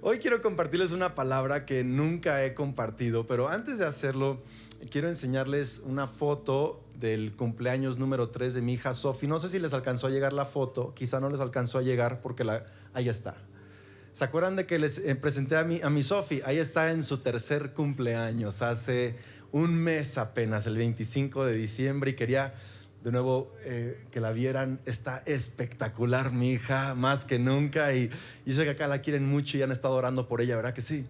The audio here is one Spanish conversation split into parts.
Hoy quiero compartirles una palabra que nunca he compartido, pero antes de hacerlo, quiero enseñarles una foto del cumpleaños número 3 de mi hija Sofi. No sé si les alcanzó a llegar la foto, quizá no les alcanzó a llegar porque ahí está. ¿Se acuerdan de que les presenté a mi Sofi? Ahí está en su tercer cumpleaños, hace un mes apenas, el 25 de diciembre, y quería de nuevo que la vieran. Está espectacular mi hija, más que nunca, y yo sé que acá la quieren mucho y han estado orando por ella, ¿verdad que sí?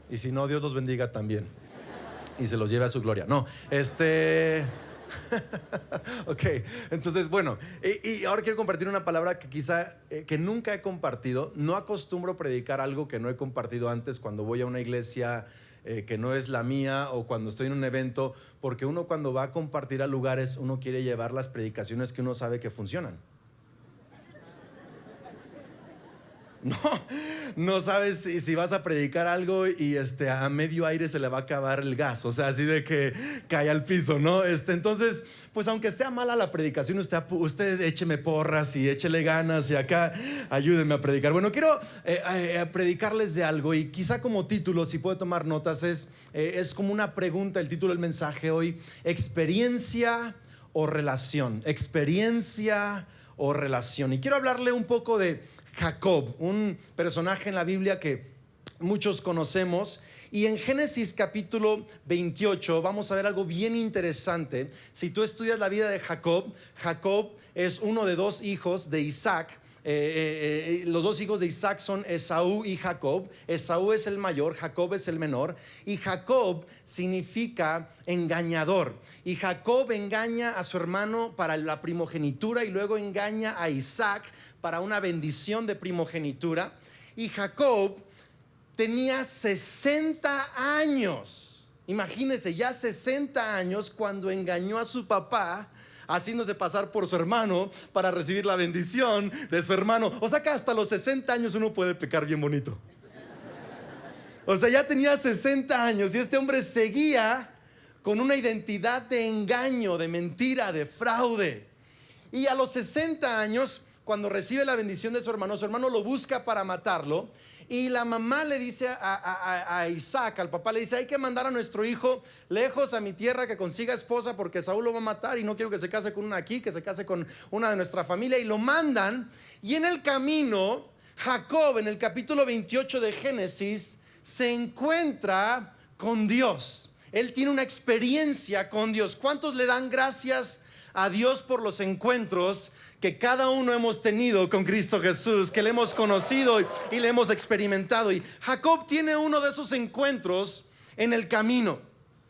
Y si no, Dios los bendiga también y se los lleve a su gloria. No, ok, entonces bueno, y ahora quiero compartir una palabra que quizá que nunca he compartido. No acostumbro predicar algo que no he compartido antes cuando voy a una iglesia que no es la mía, o cuando estoy en un evento, porque uno cuando va a compartir a lugares, uno quiere llevar las predicaciones que uno sabe que funcionan. No sabes si vas a predicar algo y a medio aire se le va a acabar el gas, o sea, así de que cae al piso, ¿no? Entonces, pues aunque esté mala la predicación, usted écheme porras y échele ganas y acá ayúdenme a predicar. Bueno, quiero predicarles de algo, y quizá como título, si puede tomar notas, es como una pregunta. El título del mensaje hoy: experiencia o relación. Experiencia o relación. Y quiero hablarle un poco de Jacob, un personaje en la Biblia que muchos conocemos. Y en Génesis capítulo 28 vamos a ver algo bien interesante. Si tú estudias la vida de Jacob, Jacob es uno de dos hijos de Isaac. Los dos hijos de Isaac son Esaú y Jacob. Esaú es el mayor, Jacob es el menor. Y Jacob significa engañador. Y Jacob engaña a su hermano para la primogenitura, y luego engaña a Isaac para una bendición de primogenitura. Y Jacob tenía 60 años. Imagínense, ya 60 años cuando engañó a su papá, haciéndose pasar por su hermano para recibir la bendición de su hermano. O sea que hasta los 60 años uno puede pecar bien bonito. O sea, ya tenía 60 años y este hombre seguía con una identidad de engaño, de mentira, de fraude. Y a los 60 años, cuando recibe la bendición de su hermano lo busca para matarlo. Y la mamá le dice a Isaac, al papá le dice: hay que mandar a nuestro hijo lejos a mi tierra, que consiga esposa, porque Saúl lo va a matar y no quiero que se case con una aquí, que se case con una de nuestra familia. Y lo mandan, y en el camino Jacob, en el capítulo 28 de Génesis, se encuentra con Dios. Él tiene una experiencia con Dios. ¿Cuántos le dan gracias a Dios por los encuentros que cada uno hemos tenido con Cristo Jesús, que le hemos conocido y le hemos experimentado? Y Jacob tiene uno de esos encuentros en el camino.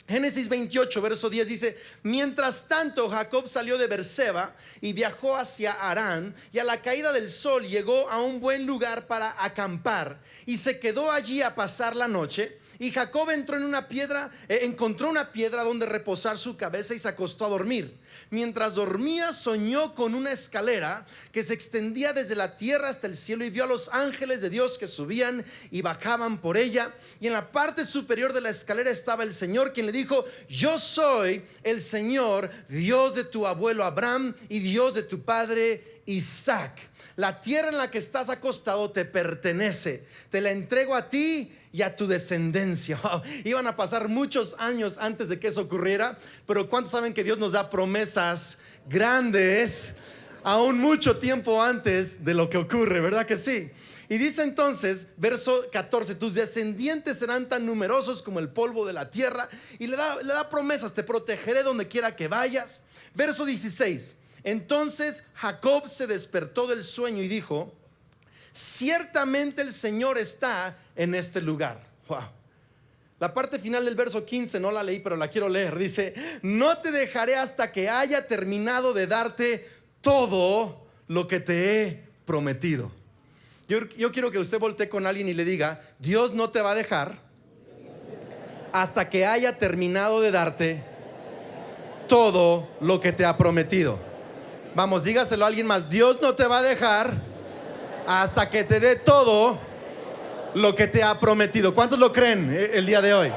Génesis 28, verso 10 dice: mientras tanto Jacob salió de Berseba y viajó hacia Harán, y a la caída del sol llegó a un buen lugar para acampar, y se quedó allí a pasar la noche. Y Jacob entró en una piedra, encontró una piedra donde reposar su cabeza, y se acostó a dormir. Mientras dormía, soñó con una escalera que se extendía desde la tierra hasta el cielo, y vio a los ángeles de Dios que subían y bajaban por ella. Y en la parte superior de la escalera estaba el Señor, quien le dijo: yo soy el Señor, Dios de tu abuelo Abraham y Dios de tu padre Isaac. La tierra en la que estás acostado te pertenece, te la entrego a ti y a tu descendencia. Wow. Iban a pasar muchos años antes de que eso ocurriera, pero ¿cuántos saben que Dios nos da promesas grandes aún mucho tiempo antes de lo que ocurre? ¿Verdad que sí? Y dice entonces, verso 14: tus descendientes serán tan numerosos como el polvo de la tierra. Y le da promesas: te protegeré donde quiera que vayas. Verso 16: entonces Jacob se despertó del sueño y dijo: ciertamente el Señor está en este lugar. Wow. La parte final del verso 15 no la leí, pero la quiero leer. Dice: no te dejaré hasta que haya terminado de darte todo lo que te he prometido. Yo quiero que usted voltee con alguien y le diga: Dios no te va a dejar hasta que haya terminado de darte todo lo que te ha prometido. Vamos, dígaselo a alguien más: Dios no te va a dejar hasta que te dé todo lo que te ha prometido. ¿Cuántos lo creen el día de hoy?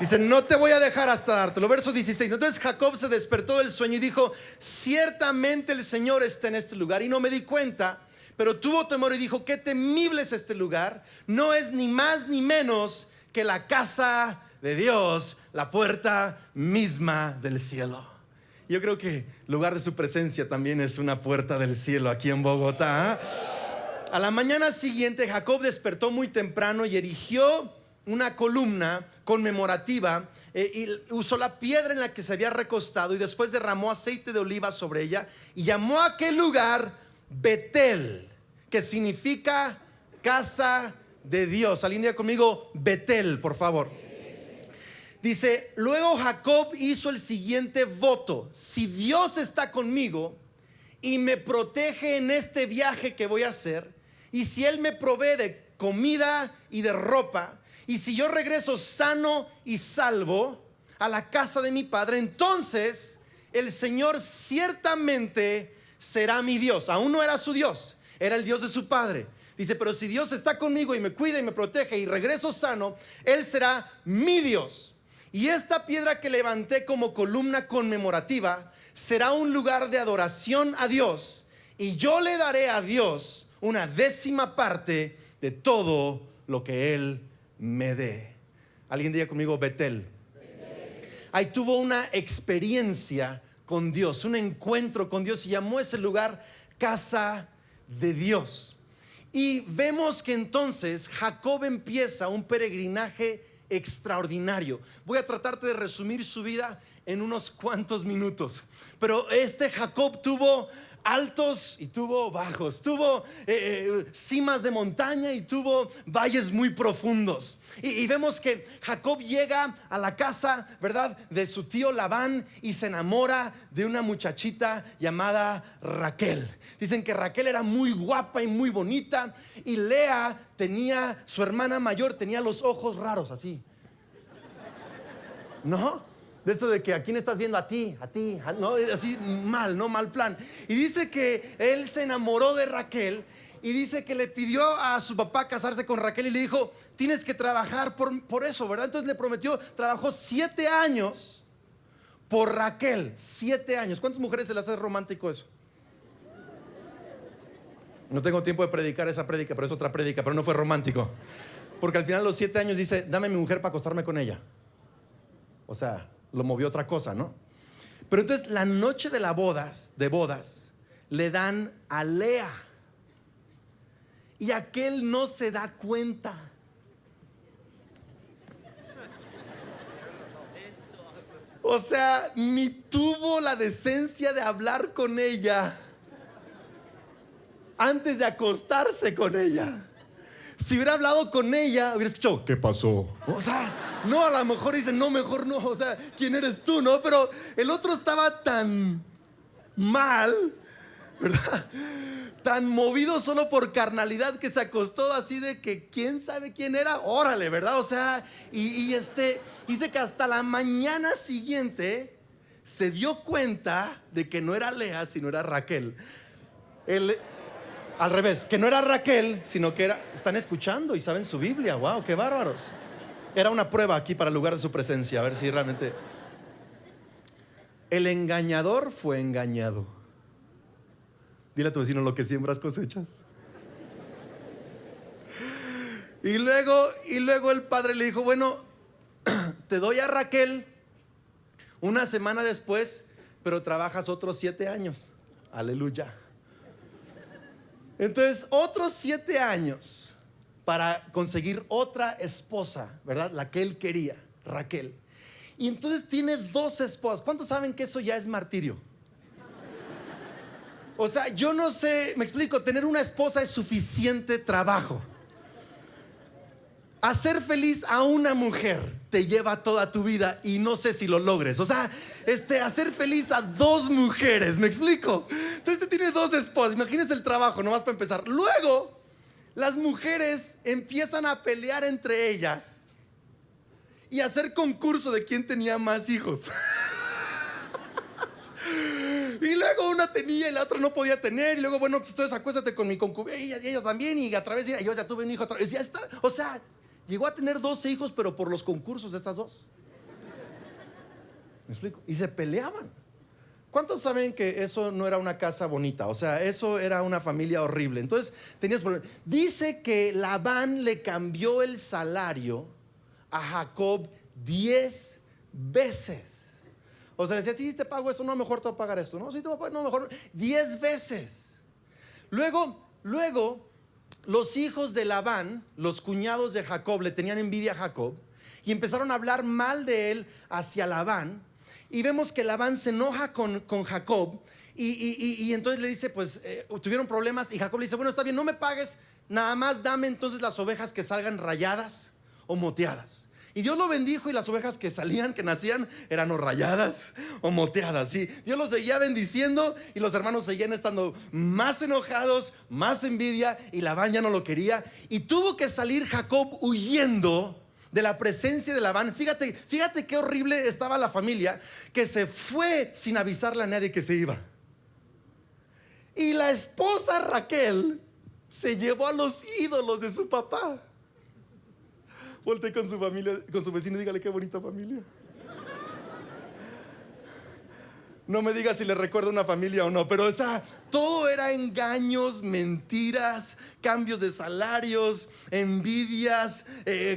Dice: no te voy a dejar hasta dártelo. Verso 16: entonces Jacob se despertó del sueño y dijo: ciertamente el Señor está en este lugar, y no me di cuenta. Pero tuvo temor y dijo: qué temible es este lugar. No es ni más ni menos que la casa de Dios, la puerta misma del cielo. Yo creo que el lugar de su presencia también es una puerta del cielo aquí en Bogotá. A la mañana siguiente Jacob despertó muy temprano y erigió una columna conmemorativa, y usó la piedra en la que se había recostado y después derramó aceite de oliva sobre ella y llamó a aquel lugar Betel, que significa casa de Dios. Alguien diga conmigo Betel, por favor. Dice: luego Jacob hizo el siguiente voto: si Dios está conmigo y me protege en este viaje que voy a hacer, y si Él me provee de comida y de ropa, y si yo regreso sano y salvo a la casa de mi padre, entonces el Señor ciertamente será mi Dios. Aún no era su Dios, era el Dios de su padre. Dice: pero si Dios está conmigo y me cuida y me protege y regreso sano, Él será mi Dios. Y esta piedra que levanté como columna conmemorativa será un lugar de adoración a Dios, y yo le daré a Dios una 10ª parte de todo lo que Él me dé. Alguien diga conmigo Betel. Ahí tuvo una experiencia con Dios, un encuentro con Dios, y llamó ese lugar casa de Dios. Y vemos que entonces Jacob empieza un peregrinaje extraordinario. Voy a tratarte de resumir su vida en unos cuantos minutos, pero Jacob tuvo altos y tuvo bajos, tuvo cimas de montaña y tuvo valles muy profundos. Y vemos que Jacob llega a la casa, ¿verdad?, de su tío Labán, y se enamora de una muchachita llamada Raquel. Dicen que Raquel era muy guapa y muy bonita, y Lea tenía, su hermana mayor, tenía los ojos raros así, ¿no? De eso de que a quién estás viendo, a ti, no, así mal, no, mal plan. Y dice que él se enamoró de Raquel, y dice que le pidió a su papá casarse con Raquel y le dijo: tienes que trabajar por eso, ¿verdad? Entonces le prometió, trabajó 7 años por Raquel, 7 años. ¿Cuántas mujeres se les hace romántico eso? No tengo tiempo de predicar esa prédica, pero es otra prédica, pero no fue romántico. Porque al final de los 7 años dice: dame a mi mujer para acostarme con ella. O sea, lo movió otra cosa, ¿no? Pero entonces la noche de bodas le dan a Lea, y aquel no se da cuenta. O sea, ni tuvo la decencia de hablar con ella antes de acostarse con ella. Si hubiera hablado con ella, hubiera escuchado: ¿qué pasó? O sea, no, a lo mejor dice: no, mejor no, o sea, ¿quién eres tú? No, pero el otro estaba tan mal, ¿verdad?, tan movido solo por carnalidad, que se acostó así de que quién sabe quién era. Órale, ¿verdad? O sea, dice que hasta la mañana siguiente se dio cuenta de que no era Lea, sino era Raquel. Al revés, que no era Raquel, sino que era... Están escuchando y saben su Biblia. Wow, qué bárbaros. Era una prueba aquí para el lugar de su presencia, a ver si realmente... El engañador fue engañado. Dile a tu vecino: lo que siembras cosechas. Y luego el padre le dijo: bueno, te doy a Raquel una semana después, pero trabajas otros 7 años. Aleluya. Entonces, otros 7 años para conseguir otra esposa, ¿verdad? La que él quería, Raquel. Y entonces tiene 2 esposas. ¿Cuántos saben que eso ya es martirio? O sea, yo no sé, me explico, tener una esposa es suficiente trabajo. Hacer feliz a una mujer te lleva toda tu vida, y no sé si lo logres. O sea, hacer feliz a 2 mujeres, ¿me explico? Entonces tiene 2 esposas. Imagínense el trabajo, nomás para empezar. Luego, las mujeres empiezan a pelear entre ellas y a hacer concurso de quién tenía más hijos. Y luego una tenía y la otra no podía tener. Y luego, bueno, pues entonces acuéstate con mi concubina, y ella también. Y a través de ella, yo ya tuve un hijo otra vez. Ya está. O sea, llegó a tener 12 hijos, pero por los concursos de estas 2. ¿Me explico? Y se peleaban. ¿Cuántos saben que eso no era una casa bonita? O sea, eso era una familia horrible. Entonces, tenías problemas. Dice que Labán le cambió el salario a Jacob 10 veces. O sea, decía, si te pago eso, no, mejor te voy a pagar esto. No, si te voy a pagar, no, mejor 10 veces. Luego, los hijos de Labán, los cuñados de Jacob, le tenían envidia a Jacob y empezaron a hablar mal de él hacia Labán. Y vemos que Labán se enoja con Jacob y entonces le dice, pues tuvieron problemas y Jacob le dice, bueno, está bien, no me pagues, nada más dame entonces las ovejas que salgan rayadas o moteadas. Y Dios lo bendijo y las ovejas que salían, que nacían, eran o rayadas o moteadas. ¿Sí? Dios los seguía bendiciendo y los hermanos seguían estando más enojados, más envidia, y Labán ya no lo quería. Y tuvo que salir Jacob huyendo de la presencia de Labán. Fíjate qué horrible estaba la familia, que se fue sin avisarle a nadie que se iba. Y la esposa Raquel se llevó a los ídolos de su papá. Volté con su familia, con su vecino, y dígale qué bonita familia. No me diga si le recuerda una familia o no, pero todo era engaños, mentiras, cambios de salarios, envidias,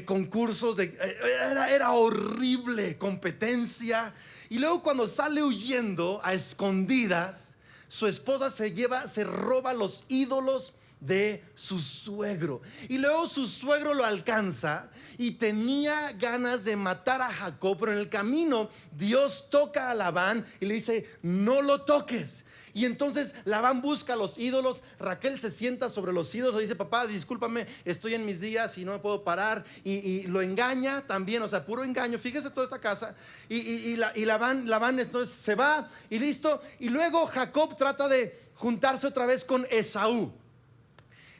concursos era horrible, competencia. Y luego cuando sale huyendo a escondidas, su esposa se roba los ídolos de su suegro. Y luego su suegro lo alcanza y tenía ganas de matar a Jacob, pero en el camino Dios toca a Labán y le dice, no lo toques. Y entonces Labán busca los ídolos. Raquel se sienta sobre los ídolos y dice, papá, discúlpame, estoy en mis días y no me puedo parar. Y lo engaña también, o sea, puro engaño. Fíjese toda esta casa. Y Labán entonces se va y listo. Y luego Jacob trata de juntarse otra vez con Esaú.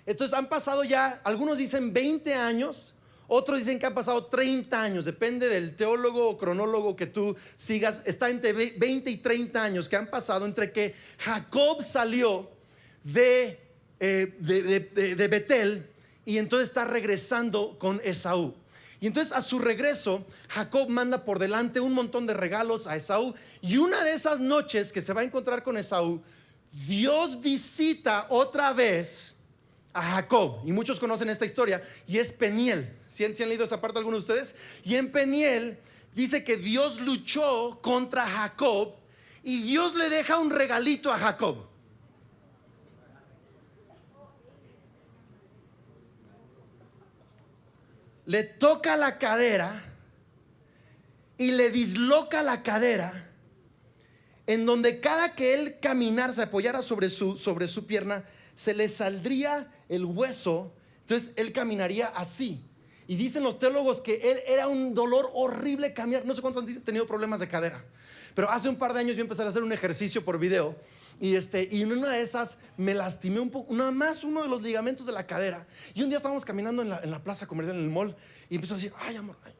Entonces han pasado ya, algunos dicen 20 años, otros dicen que han pasado 30 años, depende del teólogo o cronólogo que tú sigas. Está entre 20 y 30 años que han pasado entre que Jacob salió de Betel y entonces está regresando con Esaú. Y entonces a su regreso, Jacob manda por delante un montón de regalos a Esaú. Y una de esas noches que se va a encontrar con Esaú, Dios visita otra vez a Jacob, y muchos conocen esta historia, y es Peniel. ¿Sí han leído esa parte algunos de ustedes? Y en Peniel dice que Dios luchó contra Jacob y Dios le deja un regalito a Jacob. Le toca la cadera y le disloca la cadera, en donde cada que él caminara, se apoyara sobre su pierna, se le saldría el hueso. Entonces él caminaría así. Y dicen los teólogos que él era un dolor horrible caminar. No sé cuántos han tenido problemas de cadera, pero hace un par de años yo empecé a hacer un ejercicio por video y en una de esas me lastimé un poco, nada más uno de los ligamentos de la cadera. Y un día estábamos caminando en la plaza comercial, en el mall, y empezó a decir, ay amor, ay.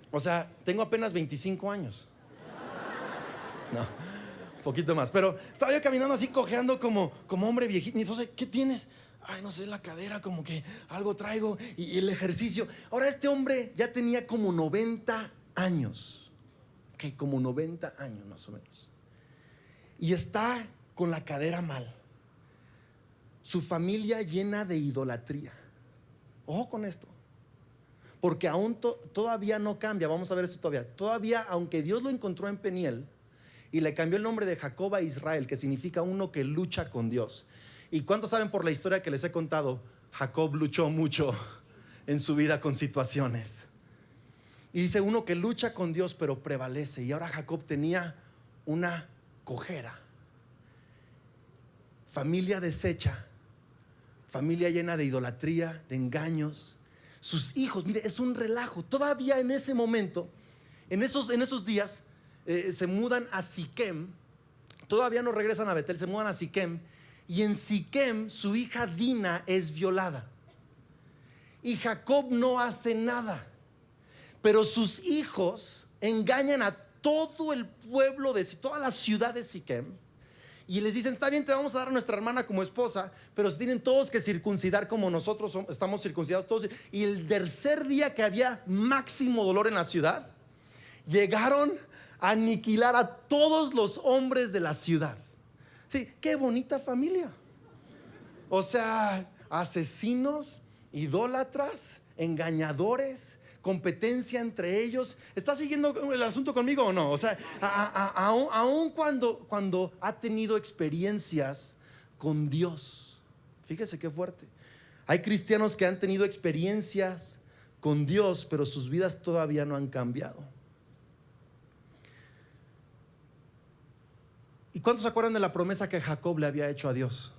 O sea, tengo apenas 25 años. No, poquito más, pero estaba yo caminando así, cojeando como hombre viejito. Y entonces, ¿qué tienes? Ay, no sé, la cadera, como que algo traigo, y el ejercicio. Ahora este hombre ya tenía como 90 años, okay, como 90 años más o menos, y está con la cadera mal, su familia llena de idolatría. Ojo con esto, porque aún todavía no cambia. Vamos a ver esto todavía, aunque Dios lo encontró en Peniel y le cambió el nombre de Jacob a Israel, que significa uno que lucha con Dios. ¿Y cuántos saben por la historia que les he contado? Jacob luchó mucho en su vida con situaciones. Y dice, uno que lucha con Dios pero prevalece. Y ahora Jacob tenía una cojera, familia deshecha, familia llena de idolatría, de engaños. Sus hijos, mire, es un relajo. Todavía en ese momento, en esos días, se mudan a Siquem. Todavía no regresan a Betel, se mudan a Siquem. Y en Siquem su hija Dina es violada y Jacob no hace nada, pero sus hijos engañan a todo el pueblo de toda la ciudad de Siquem y les dicen, está bien, te vamos a dar a nuestra hermana como esposa, pero se tienen todos que circuncidar como nosotros estamos circuncidados todos. Y el tercer día, que había máximo dolor en la ciudad, llegaron aniquilar a todos los hombres de la ciudad. Sí, qué bonita familia. O sea, asesinos, idólatras, engañadores, competencia entre ellos. ¿Está siguiendo el asunto conmigo o no? O sea, aun cuando ha tenido experiencias con Dios. Fíjese qué fuerte. Hay cristianos que han tenido experiencias con Dios, pero sus vidas todavía no han cambiado. ¿Y cuántos se acuerdan de la promesa que Jacob le había hecho a Dios?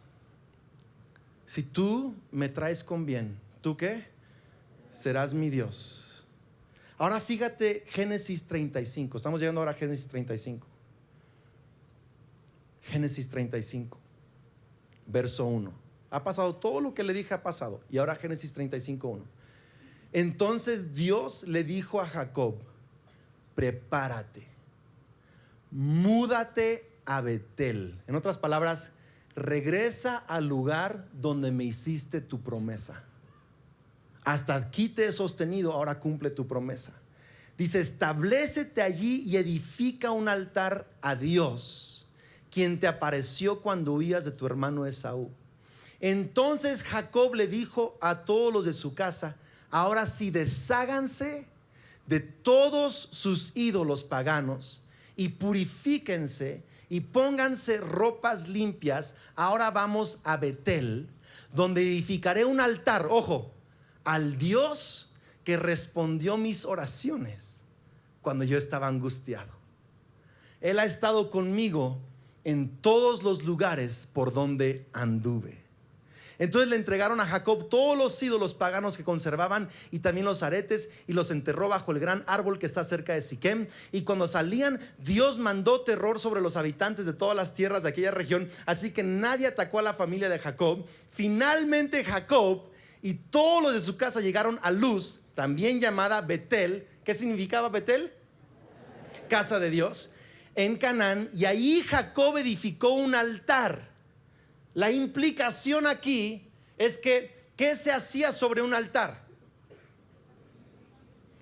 Si tú me traes con bien, ¿tú qué? Serás mi Dios. Ahora fíjate Génesis 35. Estamos llegando ahora a Génesis 35. Génesis 35, verso 1. Ha pasado todo lo que le dije, ha pasado. Y ahora Génesis 35, 1. Entonces Dios le dijo a Jacob: prepárate, múdate a Betel. En otras palabras, regresa al lugar donde me hiciste tu promesa. Hasta aquí te he sostenido, ahora cumple tu promesa. Dice: establécete allí y edifica un altar a Dios, quien te apareció cuando huías de tu hermano Esaú. Entonces Jacob le dijo a todos los de su casa: ahora sí, desháganse de todos sus ídolos paganos y purifíquense y pónganse ropas limpias. Ahora vamos a Betel, donde edificaré un altar, ojo, al Dios que respondió mis oraciones cuando yo estaba angustiado. Él ha estado conmigo en todos los lugares por donde anduve. Entonces le entregaron a Jacob todos los ídolos paganos que conservaban y también los aretes, y los enterró bajo el gran árbol que está cerca de Siquem. Y cuando salían, Dios mandó terror sobre los habitantes de todas las tierras de aquella región, así que nadie atacó a la familia de Jacob. Finalmente Jacob y todos los de su casa llegaron a Luz, también llamada Betel. ¿Qué significaba Betel? Casa de Dios, en Canaán, y ahí Jacob edificó un altar. La implicación aquí es que, ¿qué se hacía sobre un altar?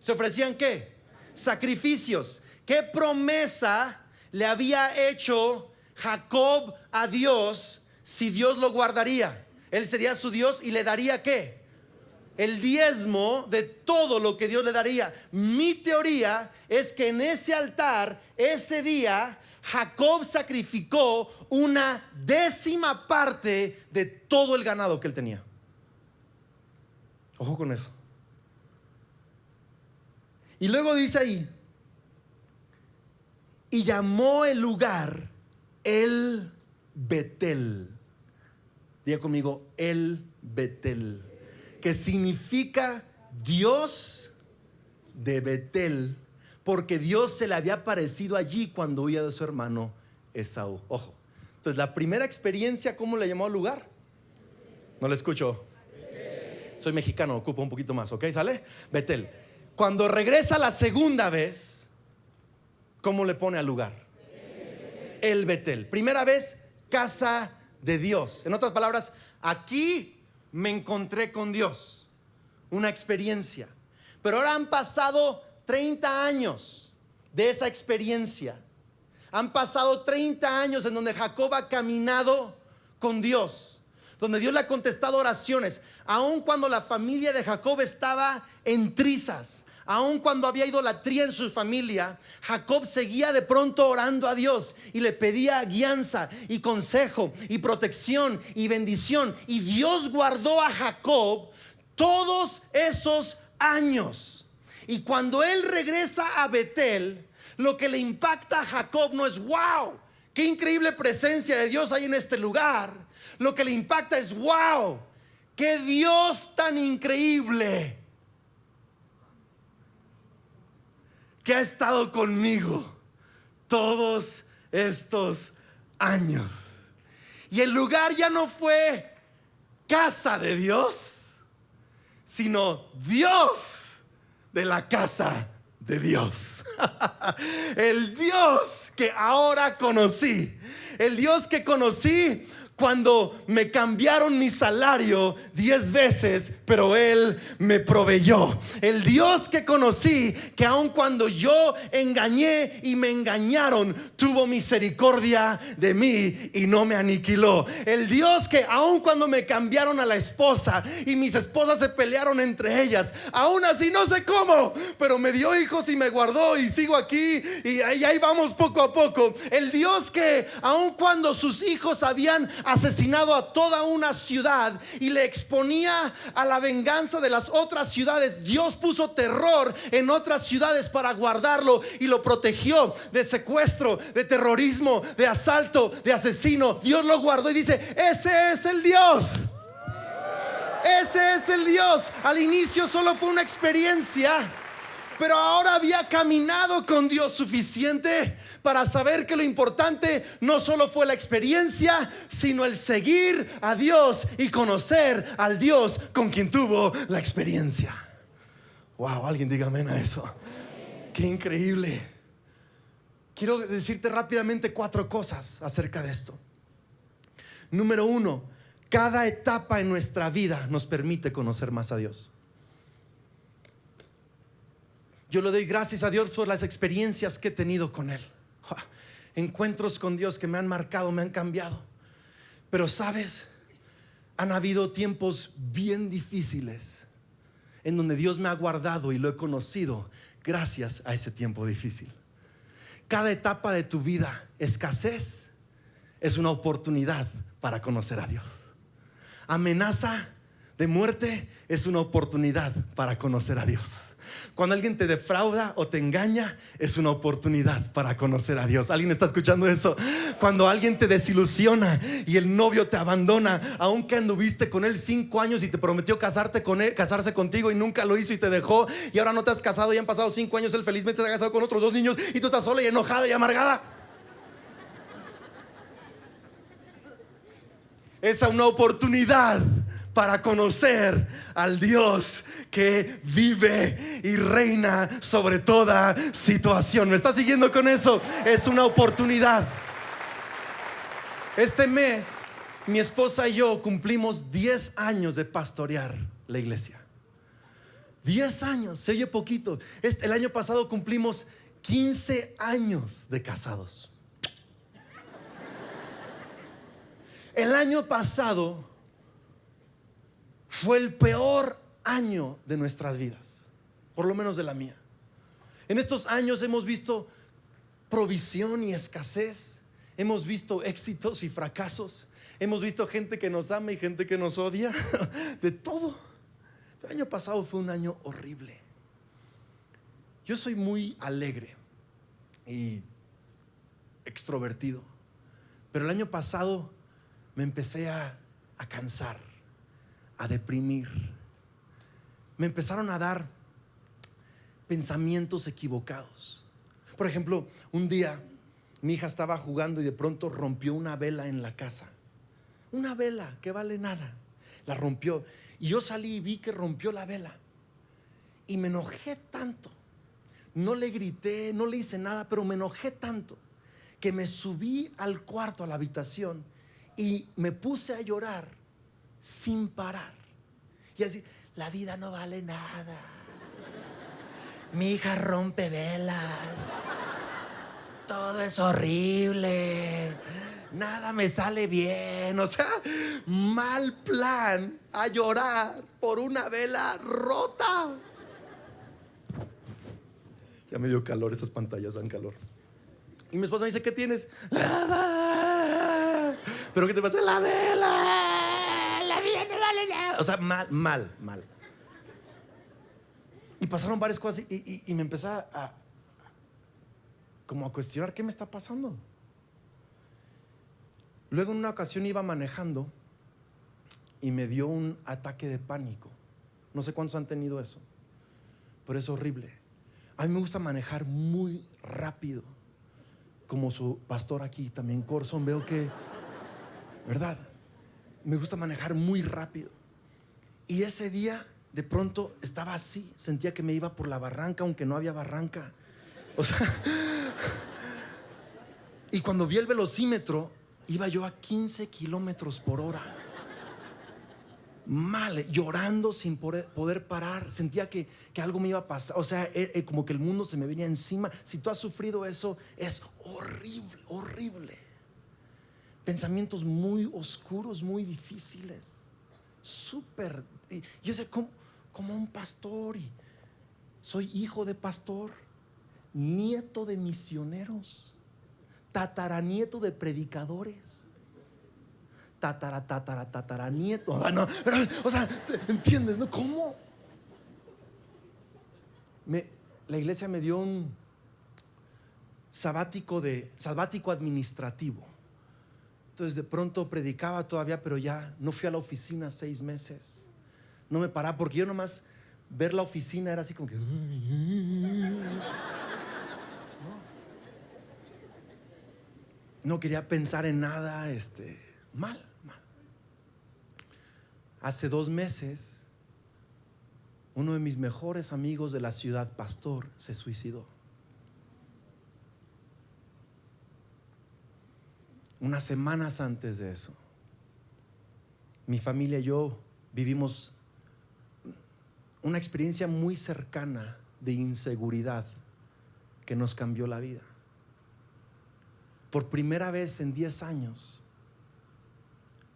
¿Se ofrecían qué? Sacrificios. ¿Qué promesa le había hecho Jacob a Dios si Dios lo guardaría? Él sería su Dios y le daría ¿qué? El diezmo de todo lo que Dios le daría. Mi teoría es que en ese altar, ese día, Jacob sacrificó una 10ª parte de todo el ganado que él tenía. Ojo con eso. Y luego dice ahí: y llamó el lugar El Betel. Diga conmigo: El Betel, que significa Dios de Betel, porque Dios se le había aparecido allí cuando huía de su hermano Esaú. Ojo. Entonces, la primera experiencia, ¿cómo le llamó al lugar? No le escucho. Soy mexicano, ocupo un poquito más, ¿ok? ¿Sale? Betel. Cuando regresa la segunda vez, ¿cómo le pone al lugar? El Betel. Primera vez, casa de Dios. En otras palabras, aquí me encontré con Dios. Una experiencia. Pero ahora han pasado 30 años de esa experiencia. Han pasado 30 años en donde Jacob ha caminado con Dios, donde Dios le ha contestado oraciones, aun cuando la familia de Jacob estaba en trizas, aun cuando había idolatría en su familia. Jacob seguía de pronto orando a Dios y le pedía guianza y consejo y protección y bendición, y Dios guardó a Jacob todos esos años. Y cuando él regresa a Betel, lo que le impacta a Jacob no es wow, qué increíble presencia de Dios hay en este lugar. Lo que le impacta es wow, qué Dios tan increíble que ha estado conmigo todos estos años. Y el lugar ya no fue casa de Dios, sino Dios de la casa de Dios. El Dios que ahora conocí, el Dios que conocí cuando me cambiaron mi salario 10 veces, pero Él me proveyó. El Dios que conocí, que aun cuando yo engañé y me engañaron, tuvo misericordia de mí y no me aniquiló. El Dios que aun cuando me cambiaron a la esposa y mis esposas se pelearon entre ellas, aún así no sé cómo, pero me dio hijos y me guardó y sigo aquí y ahí vamos poco a poco. El Dios que aun cuando sus hijos habían asesinado a toda una ciudad y le exponía a la venganza de las otras ciudades, Dios puso terror en otras ciudades para guardarlo y lo protegió de secuestro, de terrorismo, de asalto, de asesino. Dios lo guardó y dice: ese es el Dios. Ese es el Dios. Al inicio solo fue una experiencia, pero ahora había caminado con Dios suficiente para saber que lo importante no solo fue la experiencia, sino el seguir a Dios y conocer al Dios con quien tuvo la experiencia. Wow, alguien diga amén a eso. Qué increíble. Quiero decirte rápidamente 4 cosas acerca de esto. Número 1, cada etapa en nuestra vida nos permite conocer más a Dios. Yo le doy gracias a Dios por las experiencias que he tenido con Él. Encuentros con Dios que me han marcado, me han cambiado. Pero sabes, han habido tiempos bien difíciles en donde Dios me ha guardado y lo he conocido gracias a ese tiempo difícil. Cada etapa de tu vida, escasez, es una oportunidad para conocer a Dios. Amenaza de muerte es una oportunidad para conocer a Dios. Cuando alguien te defrauda o te engaña, es una oportunidad para conocer a Dios. ¿Alguien está escuchando eso? Cuando alguien te desilusiona y el novio te abandona, aunque anduviste con él 5 años y te prometió casarte con él, casarse contigo y nunca lo hizo y te dejó, y ahora no te has casado y han pasado 5 años, él felizmente se ha casado con otros 2 niños y tú estás sola y enojada y amargada. Esa es una oportunidad para conocer al Dios que vive y reina sobre toda situación. ¿Me está siguiendo con eso? Es una oportunidad. Este mes mi esposa y yo cumplimos 10 años de pastorear la iglesia. 10 años, se oye poquito. El año pasado cumplimos 15 años de casados. El año pasado fue el peor año de nuestras vidas, por lo menos de la mía. En estos años hemos visto provisión y escasez, hemos visto éxitos y fracasos, hemos visto gente que nos ama y gente que nos odia, de todo. El año pasado fue un año horrible. Yo soy muy alegre y extrovertido, pero el año pasado me empecé a cansar, a deprimir. Me empezaron a dar pensamientos equivocados. Por ejemplo, un día mi hija estaba jugando y de pronto rompió una vela en la casa. Una vela que vale nada. La rompió y yo salí y vi que rompió la vela y me enojé tanto. No le grité, no le hice nada, pero me enojé tanto que me subí al cuarto, a la habitación, y me puse a llorar sin parar y así: la vida no vale nada, mi hija rompe velas, todo es horrible, nada me sale bien. O sea, mal plan, a llorar por una vela rota. Ya me dio calor, esas pantallas dan calor. Y mi esposa me dice: ¿qué tienes? ¿Pero qué te pasa? La vela, la vida no vale nada. O sea, mal. Y pasaron varias cosas y me empecé a cuestionar qué me está pasando. Luego en una ocasión iba manejando y me dio un ataque de pánico. No sé cuántos han tenido eso, pero es horrible. A mí me gusta manejar muy rápido, como su pastor aquí también, Corson, veo que, ¿verdad? Me gusta manejar muy rápido. Y ese día de pronto estaba así, sentía que me iba por la barranca, aunque no había barranca. O sea, y cuando vi el velocímetro, Iba yo a 15 kilómetros por hora. Mal, llorando sin poder parar. Sentía que algo me iba a pasar. O sea, como que el mundo se me venía encima. Si tú has sufrido eso, es horrible, horrible. Pensamientos muy oscuros, muy difíciles. Súper. Yo sé, como un pastor, y soy hijo de pastor, nieto de misioneros, tataranieto de predicadores, tataranieto. No, pero, o sea, ¿entiendes, no? ¿Cómo? La iglesia me dio un sabático administrativo. Entonces de pronto predicaba todavía, pero ya no fui a la oficina 6 meses. No me paraba, porque yo nomás ver la oficina era así como que no quería pensar en nada. Mal. Hace 2 meses, uno de mis mejores amigos de la ciudad, pastor, se suicidó. Unas semanas antes de eso, mi familia y yo vivimos una experiencia muy cercana de inseguridad que nos cambió la vida. Por primera vez en 10 años,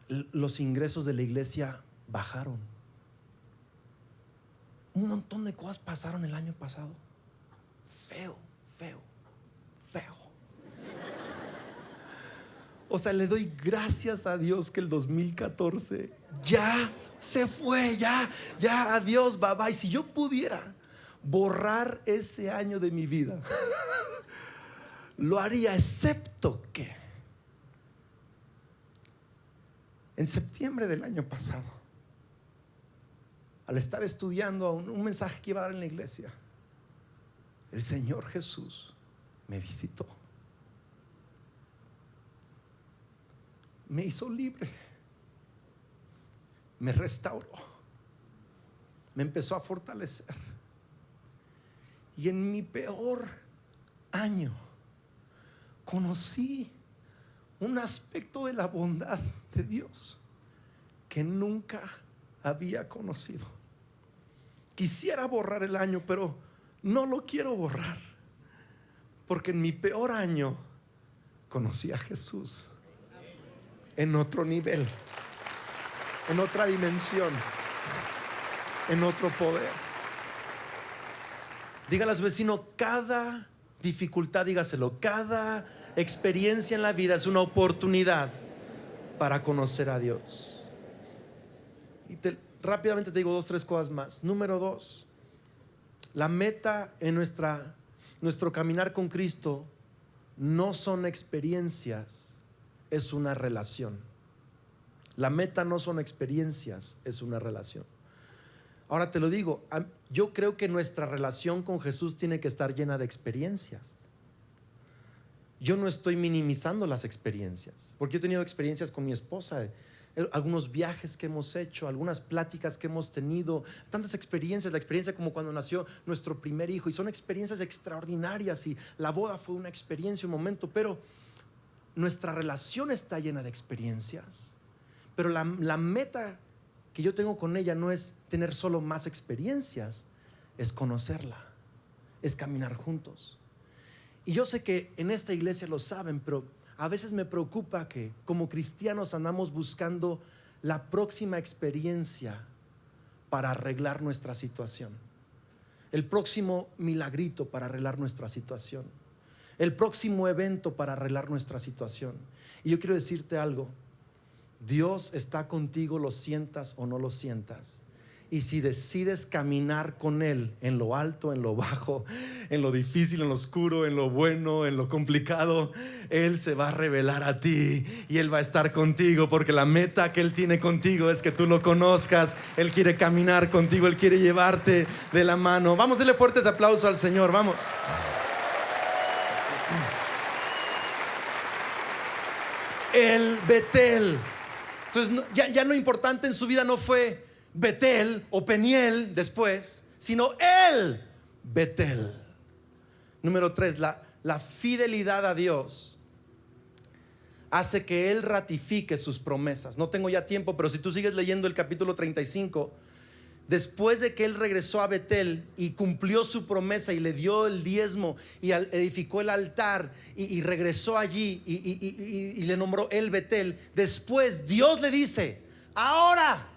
los ingresos de la iglesia bajaron. Un montón de cosas pasaron el año pasado. Feo. O sea, le doy gracias a Dios que el 2014 ya se fue, ya, adiós, bye bye. Si yo pudiera borrar ese año de mi vida, lo haría, excepto que en septiembre del año pasado, al estar estudiando un mensaje que iba a dar en la iglesia, el Señor Jesús me visitó. Me hizo libre, me restauró, me empezó a fortalecer. Y en mi peor año conocí un aspecto de la bondad de Dios que nunca había conocido. Quisiera borrar el año, pero no lo quiero borrar, porque en mi peor año conocí a Jesús en otro nivel, en otra dimensión, en otro poder. Dígale a su vecino, cada dificultad, dígaselo, cada experiencia en la vida es una oportunidad para conocer a Dios. Y rápidamente te digo 2, 3 cosas más. Número 2, la meta en nuestro caminar con Cristo no son experiencias, es una relación. La meta no son experiencias, es una relación. Ahora te lo digo, yo creo que nuestra relación con Jesús tiene que estar llena de experiencias. Yo no estoy minimizando las experiencias, porque yo he tenido experiencias con mi esposa, algunos viajes que hemos hecho, algunas pláticas que hemos tenido, tantas experiencias. La experiencia como cuando nació nuestro primer hijo, y son experiencias extraordinarias, y la boda fue una experiencia, un momento, pero nuestra relación está llena de experiencias. Pero la meta que yo tengo con ella no es tener solo más experiencias, es conocerla, es caminar juntos. Y yo sé que en esta iglesia lo saben, pero a veces me preocupa que como cristianos andamos buscando la próxima experiencia para arreglar nuestra situación, el próximo milagrito para arreglar nuestra situación, el próximo evento para arreglar nuestra situación. Y yo quiero decirte algo: Dios está contigo, lo sientas o no lo sientas. Y si decides caminar con Él en lo alto, en lo bajo, en lo difícil, en lo oscuro, en lo bueno, en lo complicado, Él se va a revelar a ti y Él va a estar contigo, porque la meta que Él tiene contigo es que tú lo conozcas. Él quiere caminar contigo, Él quiere llevarte de la mano. Vamos a darle fuertes aplausos al Señor, vamos. El Betel. Entonces ya lo importante en su vida no fue Betel o Peniel después, sino el Betel. Número 3, la fidelidad a Dios hace que Él ratifique sus promesas. No tengo ya tiempo, pero si tú sigues leyendo el capítulo 35, después de que Él regresó a Betel y cumplió su promesa y le dio el diezmo y edificó el altar y regresó allí y le nombró el Betel, después Dios le dice: ahora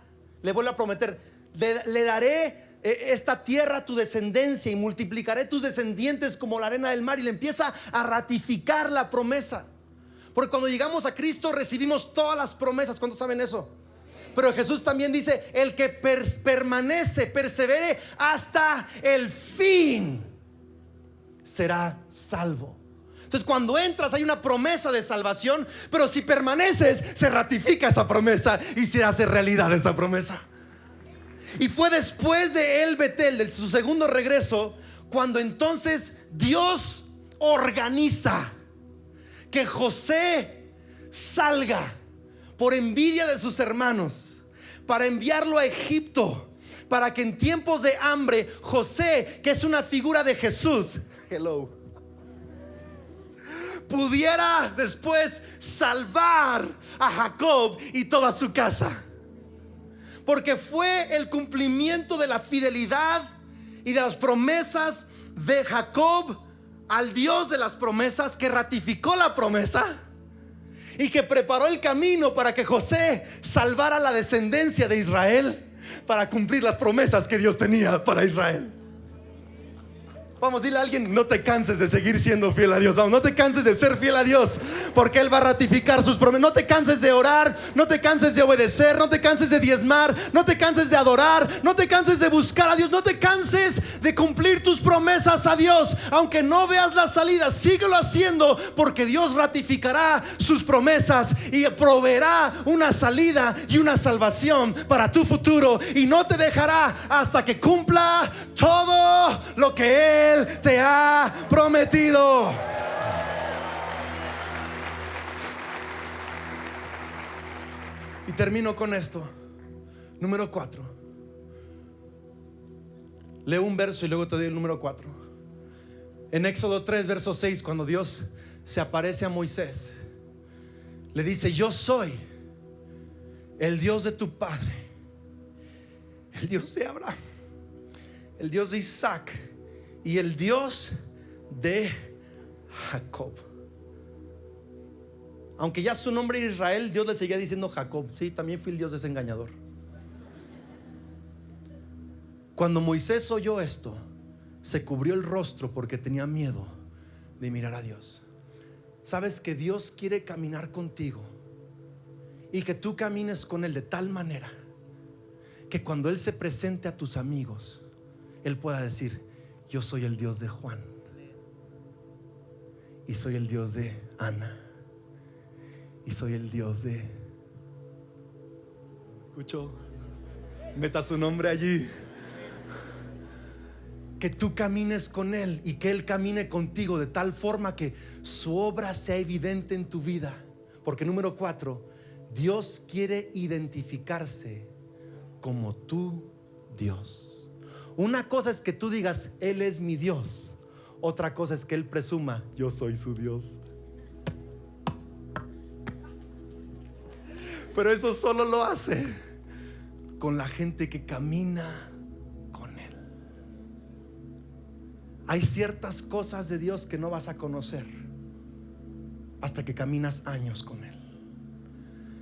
le vuelve a prometer, le daré esta tierra a tu descendencia y multiplicaré tus descendientes como la arena del mar. Y le empieza a ratificar la promesa, porque cuando llegamos a Cristo recibimos todas las promesas. ¿Cuántos saben eso? Pero Jesús también dice: el que permanece, persevere hasta el fin, será salvo. Entonces, cuando entras hay una promesa de salvación, pero si permaneces se ratifica esa promesa y se hace realidad esa promesa. Y fue después de El Betel, de su segundo regreso, cuando entonces Dios organiza que José salga por envidia de sus hermanos para enviarlo a Egipto, para que en tiempos de hambre José, que es una figura de Jesús, pudiera después salvar a Jacob y toda su casa. Porque fue el cumplimiento de la fidelidad y de las promesas de Jacob al Dios de las promesas, que ratificó la promesa y que preparó el camino para que José salvara la descendencia de Israel para cumplir las promesas que Dios tenía para Israel. Vamos, dile a alguien: no te canses de seguir siendo fiel a Dios. Vamos, no te canses de ser fiel a Dios, porque Él va a ratificar sus promesas. No te canses de orar, no te canses de obedecer, no te canses de diezmar, no te canses de adorar, no te canses de buscar a Dios, no te canses de cumplir tus promesas a Dios. Aunque no veas la salida, síguelo haciendo, porque Dios ratificará sus promesas y proveerá una salida y una salvación para tu futuro, y no te dejará hasta que cumpla todo lo que Él te ha prometido. Y termino con esto. Número 4. Leo un verso y luego te doy el número 4. En Éxodo 3, verso 6, cuando Dios se aparece a Moisés, le dice: yo soy el Dios de tu padre, el Dios de Abraham, el Dios de Isaac y el Dios de Jacob. Aunque ya su nombre era Israel, Dios le seguía diciendo Jacob. Sí, también fui el Dios de ese engañador. Cuando Moisés oyó esto, se cubrió el rostro porque tenía miedo de mirar a Dios. Sabes que Dios quiere caminar contigo y que tú camines con Él de tal manera que cuando Él se presente a tus amigos, Él pueda decir: yo soy el Dios de Juan, y soy el Dios de Ana, y soy el Dios de... ¿Escuchó? Meta su nombre allí. Que tú camines con Él y que Él camine contigo de tal forma que su obra sea evidente en tu vida. Porque número 4, Dios quiere identificarse como tu Dios. Una cosa es que tú digas: Él es mi Dios. Otra cosa es que Él presuma: yo soy su Dios. Pero eso solo lo hace con la gente que camina con Él. Hay ciertas cosas de Dios que no vas a conocer hasta que caminas años con Él.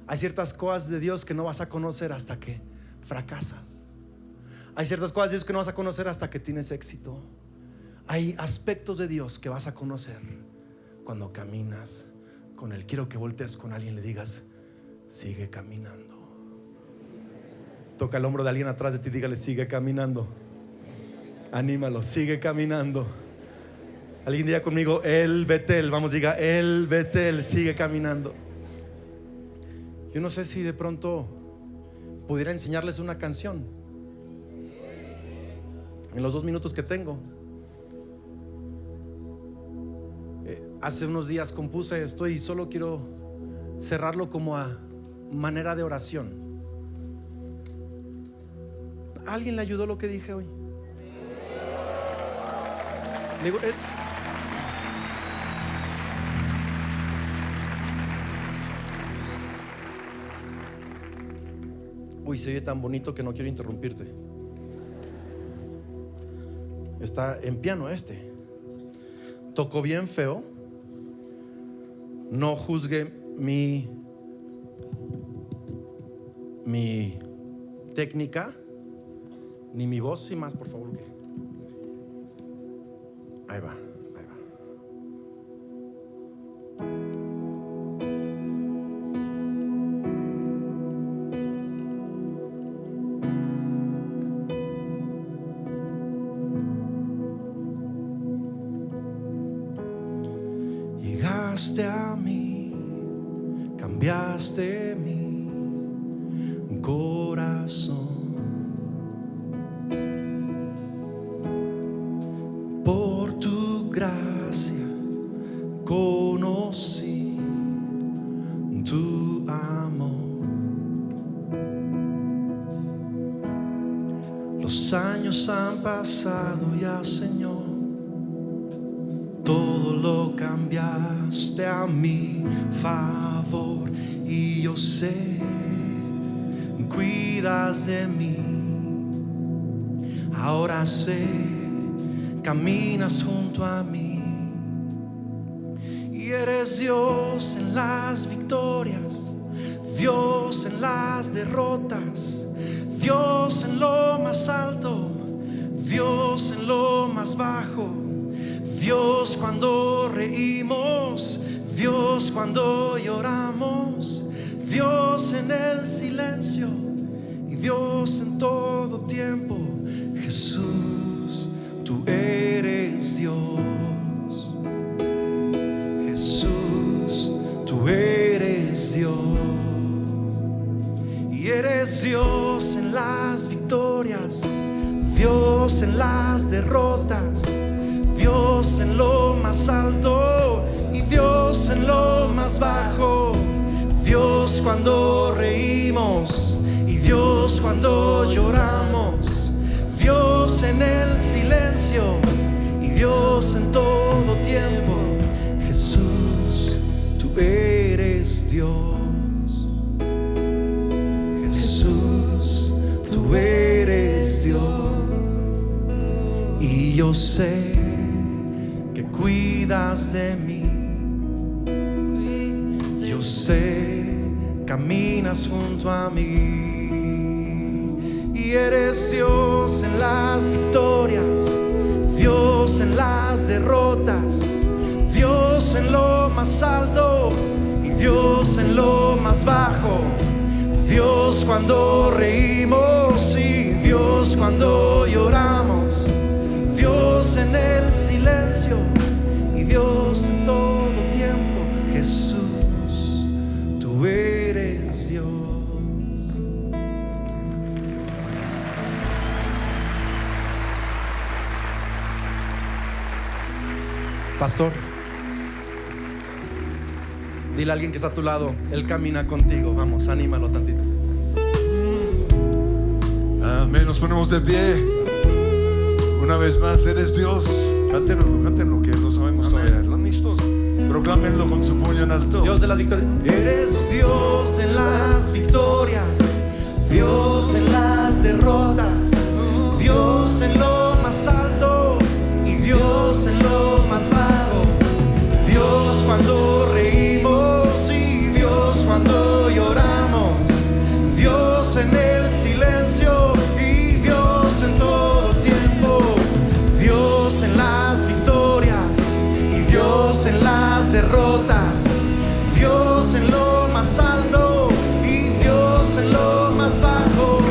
Hay ciertas cosas de Dios que no vas a conocer hasta que fracasas. Hay ciertas cosas de Dios que no vas a conocer hasta que tienes éxito. Hay aspectos de Dios que vas a conocer cuando caminas con Él. Quiero que voltees con alguien y le digas: sigue caminando. Toca el hombro de alguien atrás de ti y dígale: sigue caminando. Anímalo, sigue caminando. Alguien diga conmigo: El Betel. Vamos, diga: El Betel, sigue caminando. Yo no sé si de pronto pudiera enseñarles una canción en los 2 minutos que tengo. Hace unos días compuse esto y solo quiero cerrarlo como a manera de oración. ¿A alguien le ayudó lo que dije hoy? Digo, Uy, se oye tan bonito que no quiero interrumpirte. Está en piano este. Tocó bien feo. No juzgue mi técnica ni mi voz, sin más, por favor. Ahí va. Llegaste a mí, cambiaste mi corazón. Por tu gracia conocí tu amor. Los años han pasado ya, Señor. Todo lo cambiaste a mi favor, y yo sé, cuidas de mí. Ahora sé, caminas junto a mí, y eres Dios en las victorias, Dios en las derrotas, Dios en lo más alto, Dios en lo más bajo. Dios cuando reímos, Dios cuando lloramos, Dios en el silencio y Dios en todo tiempo. Jesús, tú eres Dios. Jesús, tú eres Dios. Y eres Dios en las victorias, Dios en las derrotas, Dios en lo más alto y Dios en lo más bajo. Dios cuando reímos y Dios cuando lloramos, Dios en el silencio y Dios en todo tiempo. Jesús, tú eres Dios. Jesús, tú eres Dios. Y yo sé que cuidas de mí. Yo sé, caminas junto a mí. Y eres Dios en las victorias, Dios en las derrotas, Dios en lo más alto y Dios en lo más bajo. Dios cuando reímos y Dios cuando lloramos, Dios en el silencio y Dios en todo tiempo. Jesús, tú eres Dios. Pastor, dile a alguien que está a tu lado, Él camina contigo. Vamos, anímalo tantito. Amén, nos ponemos de pie. Una vez más, eres Dios. Cántenlo, que lo sabemos todavía. ¿Están listos? Proclámenlo con su puño en alto. Dios de las victorias. Eres Dios en las victorias, Dios en las derrotas, Dios en lo más alto y Dios en lo más bajo. Dios cuando reímos y Dios cuando lloramos, Dios en el silencio y Dios en todo tiempo. Dios en las victorias y Dios en las derrotas, Dios en lo más alto y Dios en lo más bajo.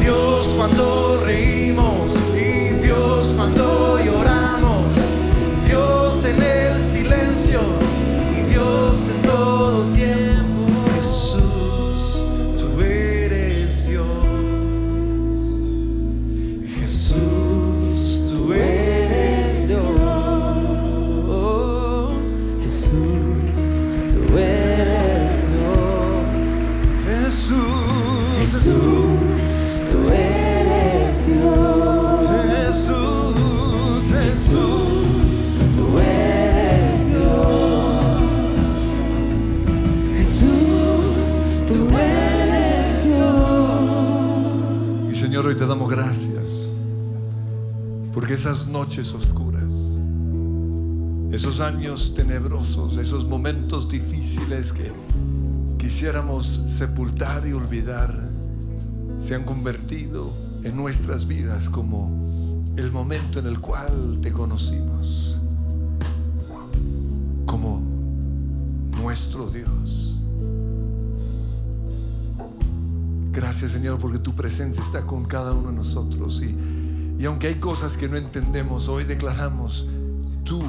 Dios cuando reímos y Dios cuando lloramos, Dios en el silencio y Dios en todo tiempo. Jesús, tú eres Dios. Jesús, tú eres Dios. Jesús, tú eres Dios. Jesús, tú eres Dios. Jesús, Tú eres Dios. Jesús, tú eres Dios. Señor, hoy te damos gracias porque esas noches oscuras, esos años tenebrosos, esos momentos difíciles que quisiéramos sepultar y olvidar, se han convertido en nuestras vidas como el momento en el cual te conocimos como nuestro Dios. Gracias, Señor, porque tu presencia está con cada uno de nosotros y aunque hay cosas que no entendemos, hoy declaramos: tú